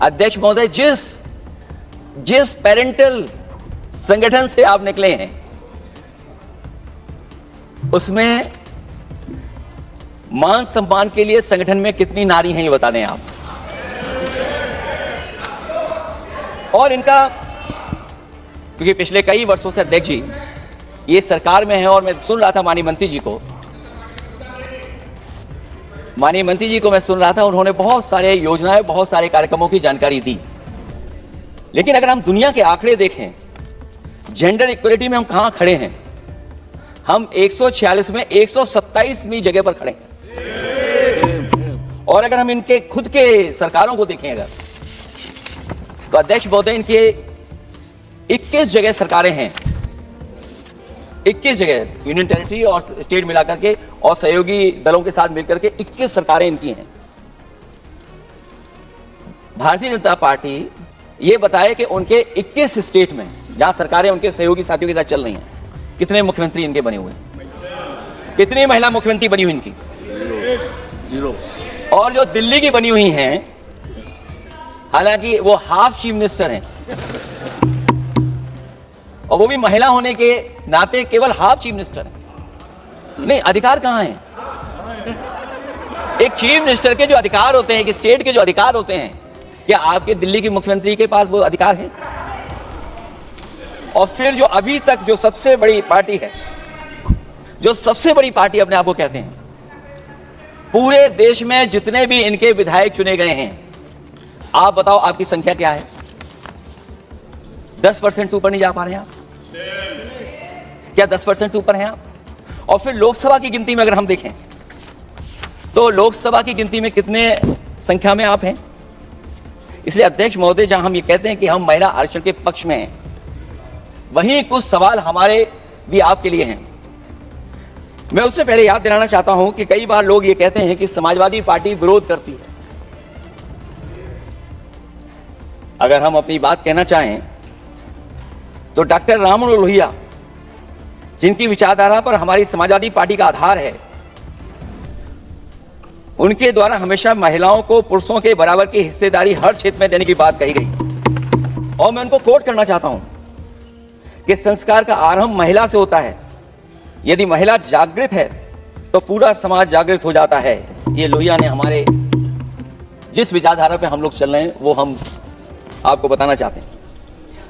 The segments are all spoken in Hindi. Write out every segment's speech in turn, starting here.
अध्यक्ष महोदय, जिस पेरेंटल संगठन से आप निकले हैं उसमें मान सम्मान के लिए संगठन में कितनी नारी हैं ये बता दें आप। और इनका, क्योंकि पिछले कई वर्षों से अध्यक्ष जी ये सरकार में है और मैं सुन रहा था माननीय मंत्री जी को मैं सुन रहा था, उन्होंने बहुत सारे योजनाएं, बहुत सारे कार्यक्रमों की जानकारी दी। लेकिन अगर हम दुनिया के आंकड़े देखें, जेंडर इक्वलिटी में हम कहां खड़े हैं? हम 146 में 127वीं जगह पर खड़े हैं। और अगर हम इनके खुद के सरकारों को देखें अगर, तो अध्यक्ष महोदय इनके 21 जगह सरकारें हैं, 21 जगह यूनियन टेरिटरी और स्टेट मिलाकर के और सहयोगी दलों के साथ मिलकर के 21 सरकारें इनकी हैं। भारतीय जनता पार्टी ये बताए कि उनके 21 स्टेट में जहां सरकारें उनके सहयोगी साथियों के साथ चल रही हैं, कितने मुख्यमंत्री इनके बने हुए हैं? कितनी महिला मुख्यमंत्री बनी हुई इनकी? 0। और जो दिल्ली की बनी हुई हैं, हालांकि वो हाफ चीफ मिनिस्टर हैं और वो भी महिला होने के नाते केवल हाफ चीफ मिनिस्टर हैं। नहीं, अधिकार कहां हैं? एक चीफ मिनिस्टर के जो अधिकार होते हैं, एक स्टेट के जो अधिकार होते हैं, क्या आपके दिल्ली के मुख्यमंत्री के पास वो अधिकार है? और फिर जो अभी तक जो सबसे बड़ी पार्टी है, जो सबसे बड़ी पार्टी अपने आप को कहते हैं, पूरे देश में जितने भी इनके विधायक चुने गए हैं, आप बताओ आपकी संख्या क्या है? 10% से ऊपर नहीं जा पा रहे हैं आप? क्या 10% से ऊपर हैं आप? और फिर लोकसभा की गिनती में अगर हम देखें तो लोकसभा की गिनती में कितने संख्या में आप हैं? इसलिए अध्यक्ष महोदय, जहां हम ये कहते हैं कि हम महिला आरक्षण के पक्ष में हैं, वहीं कुछ सवाल हमारे भी आपके लिए हैं। मैं उससे पहले याद दिलाना चाहता हूं कि कई बार लोग ये कहते हैं कि समाजवादी पार्टी विरोध करती है। अगर हम अपनी बात कहना चाहें तो डॉक्टर राममनोहर लोहिया, जिनकी विचारधारा पर हमारी समाजवादी पार्टी का आधार है, उनके द्वारा हमेशा महिलाओं को पुरुषों के बराबर की हिस्सेदारी हर क्षेत्र में देने की बात कही गई। और मैं उनको कोट करना चाहता हूं कि संस्कार का आरंभ महिला से होता है। यदि महिला जागृत है तो पूरा समाज जागृत हो जाता है। ये लोहिया ने हमारे जिस विचारधारा पे हम लोग चल रहे हैं वो हम आपको बताना चाहते हैं।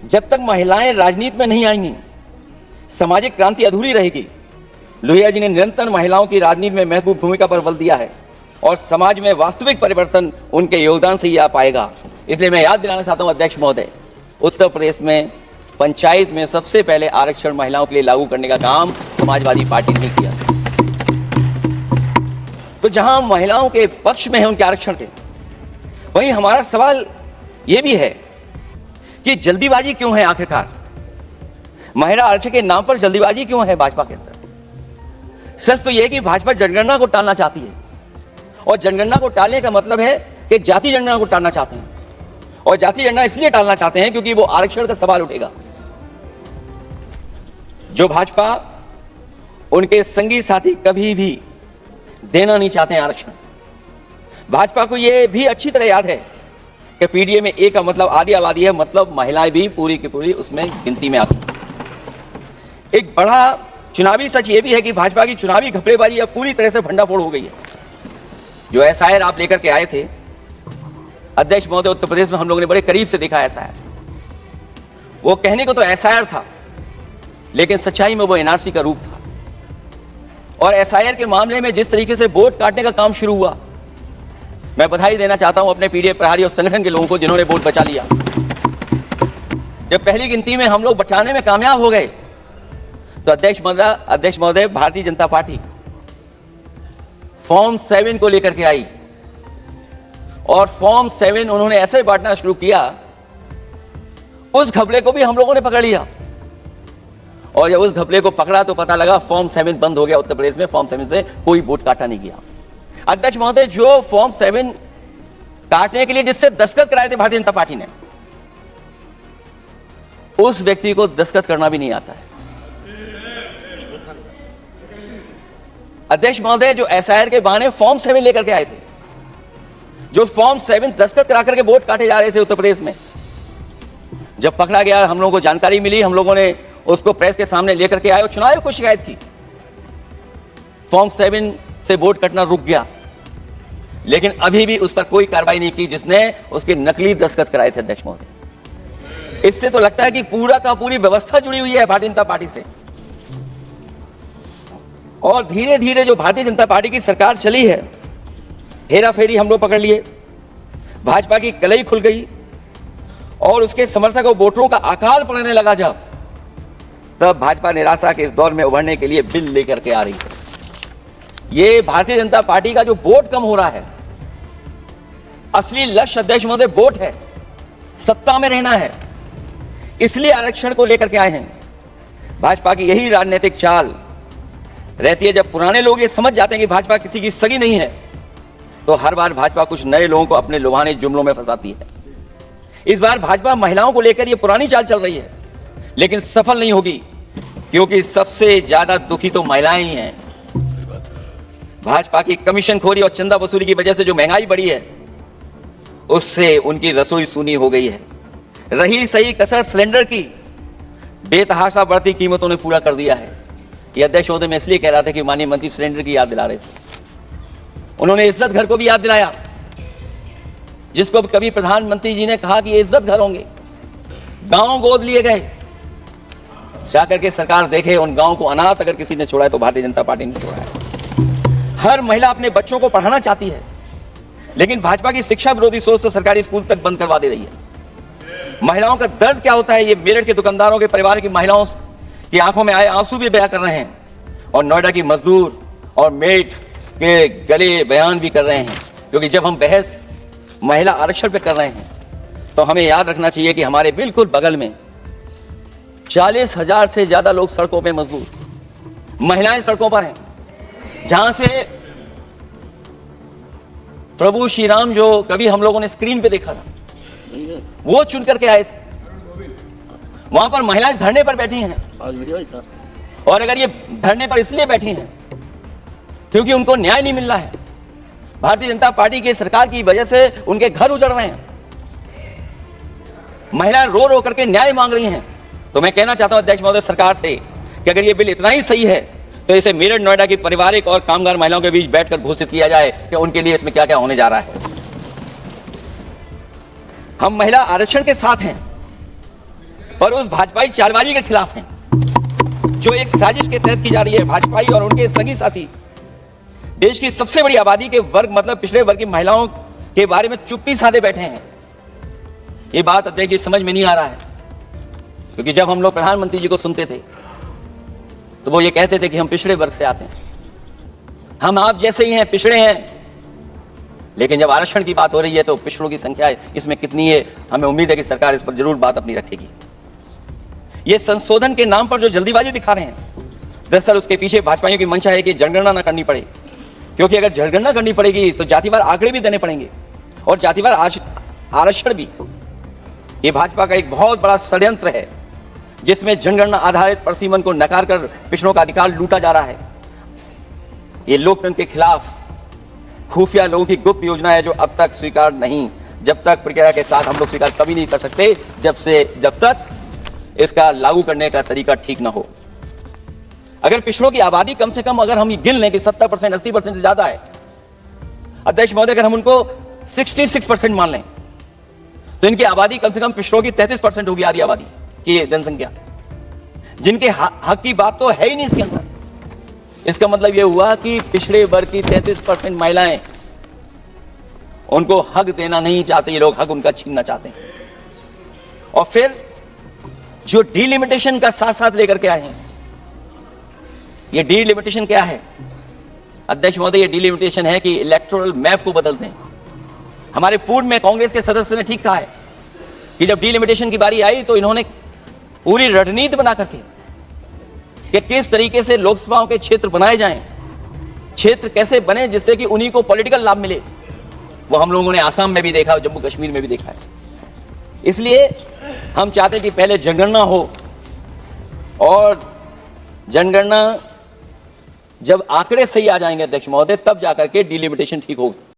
जब तक महिलाएं राजनीति में नहीं आएंगी, सामाजिक क्रांति अधूरी रहेगी। लोहिया जी ने निरंतर महिलाओं की राजनीति में महत्वपूर्ण भूमिका पर बल दिया है और समाज में वास्तविक परिवर्तन उनके योगदान से ही आ पाएगा। इसलिए मैं याद दिलाना चाहता हूं अध्यक्ष महोदय, उत्तर प्रदेश में पंचायत में सबसे पहले आरक्षण महिलाओं के लिए लागू करने का काम समाजवादी पार्टी ने किया। तो जहां महिलाओं के पक्ष में है उनके आरक्षण के, वहीं हमारा सवाल यह भी है कि जल्दीबाजी क्यों है? आखिरकार महिला आरक्षण के नाम पर जल्दीबाजी क्यों है भाजपा के अंदर? सच तो यह है कि भाजपा जनगणना को टालना चाहती है और जनगणना को टालने का मतलब है कि जाति जनगणना को टालना चाहते हैं। और जाति जनगणना इसलिए टालना चाहते हैं क्योंकि वो आरक्षण का सवाल उठेगा। जो भाजपा उनके संगी साथी कभी भी देना नहीं चाहते हैं आरक्षण। भाजपा को यह भी अच्छी तरह याद है कि पीडीए में ए का मतलब आधी आबादी है, मतलब महिलाएं भी पूरी की पूरी उसमें गिनती में आती हैं। एक बड़ा चुनावी सच यह भी है कि भाजपा की चुनावी घपलेबाजी अब पूरी तरह से भंडाफोड़ हो गई है। जो एसआईआर आप लेकर के आए थे अध्यक्ष महोदय, उत्तर प्रदेश में हम लोगों ने बड़े करीब से देखा एसआईआर। वो कहने को तो एसआईआर था, लेकिन सच्चाई में वो एनआरसी का रूप था। और एसआईआर के मामले में जिस तरीके से वोट काटने का काम शुरू हुआ, मैं बधाई देना चाहता हूं अपने पीडीए प्रहारी और संगठन के लोगों को जिन्होंने वोट बचा लिया। जब पहली गिनती में हम लोग बचाने में कामयाब हो गए तो अध्यक्ष महोदय भारतीय जनता पार्टी फॉर्म 7 को लेकर के आई और फॉर्म 7 उन्होंने ऐसे बांटना शुरू किया, उस घपले को भी हम लोगों ने पकड़ लिया। और जब उस घपले को पकड़ा तो पता लगा फॉर्म 7 बंद हो गया उत्तर प्रदेश में। फॉर्म 7 से कोई वोट काटा नहीं गया। अध्यक्ष महोदय, जो फॉर्म 7 काटने के लिए जिससे दस्तखत कराए थे भारतीय जनता पार्टी ने, उस व्यक्ति को दस्तखत करना भी नहीं आता है। अध्यक्ष महोदय, जो एसआईआर के बहाने फॉर्म 7 लेकर के आए थे, जो फॉर्म 7 दस्तखत करा करके वोट काटे जा रहे थे उत्तर प्रदेश में, जब पकड़ा गया, हम लोगों को जानकारी मिली, हम लोगों ने उसको प्रेस के सामने लेकर के आए और चुनाव आयोग को शिकायत की। फॉर्म 7 से वोट कटना रुक गया, लेकिन अभी भी उस पर कोई कार्रवाई नहीं की जिसने उसके नकली दस्तखत कराए थे अध्यक्ष महोदय। इससे तो लगता है कि पूरा का पूरी व्यवस्था जुड़ी हुई है भारतीय जनता पार्टी से। और धीरे धीरे जो भारतीय जनता पार्टी की सरकार चली है, हेरा फेरी हम लोग पकड़ लिए, भाजपा की कलई खुल गई और उसके समर्थक और वोटरों का अकाल पड़ने लगा जब, तब भाजपा निराशा के इस दौर में उभरने के लिए बिल लेकर के आ रही है। ये भारतीय जनता पार्टी का जो वोट कम हो रहा है, असली लक्ष्य अध्यक्ष महोदय वोट है, सत्ता में रहना है, इसलिए आरक्षण को लेकर के आए हैं। भाजपा की यही राजनीतिक चाल रहती है। जब पुराने लोग ये समझ जाते हैं कि भाजपा किसी की सगी नहीं है, तो हर बार भाजपा कुछ नए लोगों को अपने लुभाने जुमलों में फंसाती है। इस बार भाजपा महिलाओं को लेकर ये पुरानी चाल चल रही है, लेकिन सफल नहीं होगी, क्योंकि सबसे ज्यादा दुखी तो महिलाएं ही हैं। भाजपा की कमीशन खोरी और चंदा वसूली की वजह से जो महंगाई बढ़ी है, उससे उनकी रसोई सूनी हो गई है। रही सही कसर सिलेंडर की, बेतहाशा बढ़ती कीमतों ने पूरा कर दिया है। ये अध्यक्ष महोदय मैं इसलिए कह रहा था कि माननीय मंत्री सिलेंडर की याद दिला रहे थे। उन्होंने इज्जत घर को भी याद दिलाया, जिसको कभी प्रधानमंत्री जी ने कहा कि ये इज्जत घर होंगे। गांव गोद लिए गए, जाकर के सरकार देखे उन गांव को अनाथ अगर किसी ने छोड़ा है तो भारतीय जनता पार्टी ने छोड़ा है। हर महिला अपने बच्चों को पढ़ाना चाहती है, लेकिन भाजपा की शिक्षा विरोधी सोच तो सरकारी स्कूल तक बंद करवा दे रही है। महिलाओं का दर्द क्या होता है, ये मेरठ के दुकानदारों के परिवार की महिलाओं की आंखों में आए आंसू भी बयां कर रहे हैं, और नोएडा की मजदूर और मेट के गले बयान भी कर रहे हैं। क्योंकि जब हम बहस महिला आरक्षण पे कर रहे हैं, तो हमें याद रखना चाहिए कि हमारे बिल्कुल बगल में 40,000 से ज्यादा लोग सड़कों पे मजदूर, महिलाएं सड़कों पर हैं, जहां से प्रभु श्री राम जो कभी हम लोगों ने स्क्रीन पे देखा था, वो चुन करके आए थे। वहां पर महिलाएं धरने पर बैठी हैं, और अगर ये धरने पर इसलिए बैठी हैं क्योंकि उनको न्याय नहीं मिल रहा है, भारतीय जनता पार्टी की सरकार की वजह से उनके घर उजड़ रहे हैं, महिलाएं रो रो करके न्याय मांग रही हैं। तो मैं कहना चाहता हूं अध्यक्ष महोदय सरकार से कि अगर ये बिल इतना ही सही है, तो इसे मेरठ नोएडा की पारिवारिक और कामगार महिलाओं के बीच बैठकर घोषित किया जाए कि उनके लिए इसमें क्या क्या होने जा रहा है। हम महिला आरक्षण के साथ हैं, पर उस भाजपाई चालबाजी के खिलाफ हैं, जो एक साजिश के तहत की जा रही है। भाजपाई और उनके संगी साथी देश की सबसे बड़ी आबादी के वर्ग, मतलब पिछड़े वर्ग की महिलाओं के बारे में चुप्पी साधे बैठे हैं। ये बात अध्यक्ष जी समझ में नहीं आ रहा है, क्योंकि जब हम लोग प्रधानमंत्री जी को सुनते थे तो वो ये कहते थे कि हम पिछड़े वर्ग से आते हैं, हम आप जैसे ही हैं, पिछड़े हैं। लेकिन जब आरक्षण की बात हो रही है तो पिछड़ों की संख्या इसमें कितनी है, हमें उम्मीद है कि सरकार इस पर जरूर बात अपनी रखेगी। ये संशोधन के नाम पर जो जल्दीबाजी दिखा रहे हैं, दरअसल उसके पीछे भाजपाइयों की मंशा है कि जनगणना ना करनी पड़े, क्योंकि अगर जनगणना करनी पड़ेगी तो जातिवार आंकड़े भी देने पड़ेंगे, और जातिवार आरक्षण भी। ये भाजपा का एक बहुत बड़ा षड्यंत्र है, जिसमें जनगणना आधारित प्रसीमन को नकार कर पिछड़ों का अधिकार लूटा जा रहा है। ये लोकतंत्र के खिलाफ खुफिया लोगों की गुप्त योजना है, जो अब तक स्वीकार नहीं, जब तक प्रक्रिया के साथ हम लोग स्वीकार कभी नहीं कर सकते, जब तक इसका लागू करने का तरीका ठीक ना हो। अगर पिछड़ों की आबादी कम से कम अगर हम गिन लें कि 70%, 80% से ज्यादा है, अध्यक्ष महोदय अगर हम उनको 66% मान लें, तो इनकी आबादी कम से कम पिछड़ों की 33% होगी, आधी आबादी की जनसंख्या, जिनके हक की बात तो है ही नहीं इसके अंदर। इसका मतलब यह हुआ कि पिछड़े वर्ग की 33% महिलाएं, उनको हक देना नहीं चाहते ये लोग, हक उनका छीनना चाहते हैं। और फिर जो डीलिमिटेशन का साथ साथ लेकर के आए हैं, ये डीलिमिटेशन क्या है अध्यक्ष महोदय? ये डीलिमिटेशन है कि इलेक्टोरल मैप को बदलते हैं। हमारे पूर्व में कांग्रेस के सदस्य ने ठीक कहा है कि जब डीलिमिटेशन की बारी आई तो इन्होंने पूरी रणनीति बना करके कि किस तरीके से लोकसभाओं के क्षेत्र बनाए जाएं, क्षेत्र कैसे बने जिससे कि उन्हीं को पॉलिटिकल लाभ मिले। वो हम लोगों ने आसाम में भी देखा, जम्मू कश्मीर में भी देखा है। इसलिए हम चाहते हैं कि पहले जनगणना हो, और जनगणना जब आंकड़े सही आ जाएंगे अध्यक्ष महोदय, तब जाकर के डीलिमिटेशन ठीक होगा।